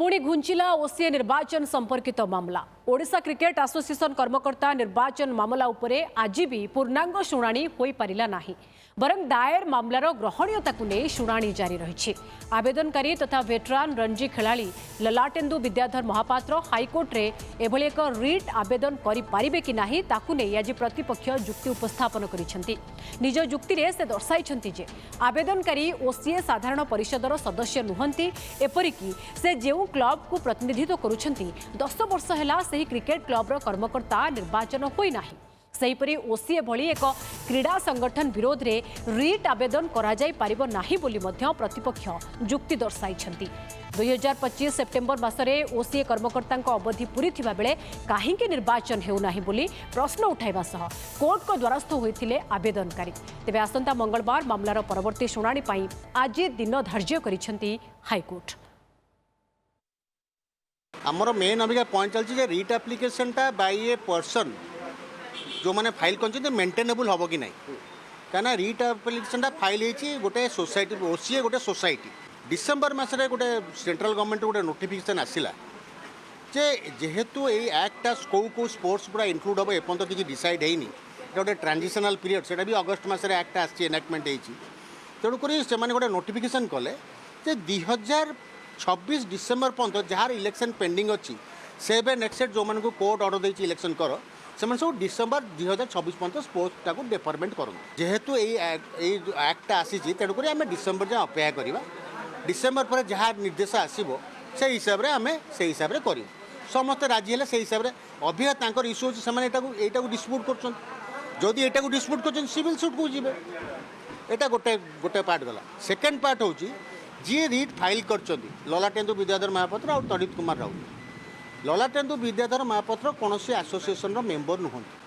पुणी घुंचिला ओसीए निर्वाचन संपर्कित मामला ओडिशा क्रिकेट एसोसिएशन कर्मकर्ता निर्वाचन मामला उपरे आज भी पूर्णांग शुणाणी होई परिला नाही बरं दायर मामलार ग्रहणीयता को नहीं शुणाणी जारी रही। आवेदनकारी तथा वेटरान रणजी खेलाड़ी ललाटेन्दु विद्याधर महापात्र हाइकोर्ट रे एभली एक रिट आवेदन करि पारिबे कि नाही ताकू नहीं आज प्रतिपक्ष जुक्ति उपस्थापन करिसेंती। निज जुक्ति रे से दर्शाइछंती जे आवेदनकारी ओसीए साधारण परिषदर सदस्य नुहंती एपरिकी से जेउ क्लब को प्रतिनिधित्व करुछंती 10 वर्ष हैला सही क्रिकेट क्लब रो कर्मकर्ता निर्वाचन होई नाही। सेहीपरि ओसीए भली एक क्रीड़ा संगठन विरोध रे रिट आवेदन करा जाई पारिबो नाही बोली मध्य प्रतिपक्ष जुक्ति दर्शाइछंती। 2025 सेप्टेम्बर मासरे ओसीए कर्मकर्ता अवधि पूरी थिबा बेले काहींके निर्वाचन हेउ नाही बोली प्रश्न उठाइबा सह कोर्ट को द्वारस्थ होइथिले आवेदनकारी। तेबे आसंता मंगलवार मामलार परवर्ती शुणाणी पई आज दिन धार्य करिसेंती हाईकोर्ट। आमर मेन अबिका पॉइंट चलछि रिट एप्लिकेशन टा बाय ए पर्सन जो मैंने फाइल कर मेंटेनेबल हम कि नहीं कहीं रिट एप्लिकेशन फाइल होती गोटे सोसाइटी ओसीए गोटे सोसाइटी डिसेम्बर मसरे गोटे सेंट्रल गवर्नमेंट गोटे नोटिफिकेशन आसला जे जेहेतु ये एक्टा कौ कौ स्पोर्ट्स पूरा इनक्लूड हम एपर्त किसी डिसाइड होनी गोटे ट्रांजिशनल पीरियड से भी अगस्ट मसरे एक्ट आसी एनाक्टमेंट होती तेणुक से गोटे नोटिफिकेशन कले 2026 डिसेम्बर पर्यटन जार इलेक्शन पेंडिंग अच्छी से नेक्स्ट जो मैंने कोर्ट ऑर्डर देती इलेक्शन कर से सब डिसेम्बर 2026 पर्यटन स्पोर्ट्स टाक डेभलपमेंट करूँ जेहेतु एक्ट आसी तेणुक आम डिसेम्बर जाए अपेक्षा करवा डिसेम्बर पर जहाँ निर्देश आसो से हिसाब से आम से हिसाब से कर समस्त राजी है से हिसाब से अभिया इश्यू अच्छे डिस्प्यूट करी डिस्प्यूट कर सिविल सुट को जी यहाँ गोटे गोटे पार्ट गला सेकेंड पार्ट हूँ जी रिट फाइल कर ललाटेन्दु विद्याधर महापात्र और तड़ित कुमार राउत ललाटेन्दु विद्याधर महापात्र कौन एसोसिएशन मेंबर नुहंती।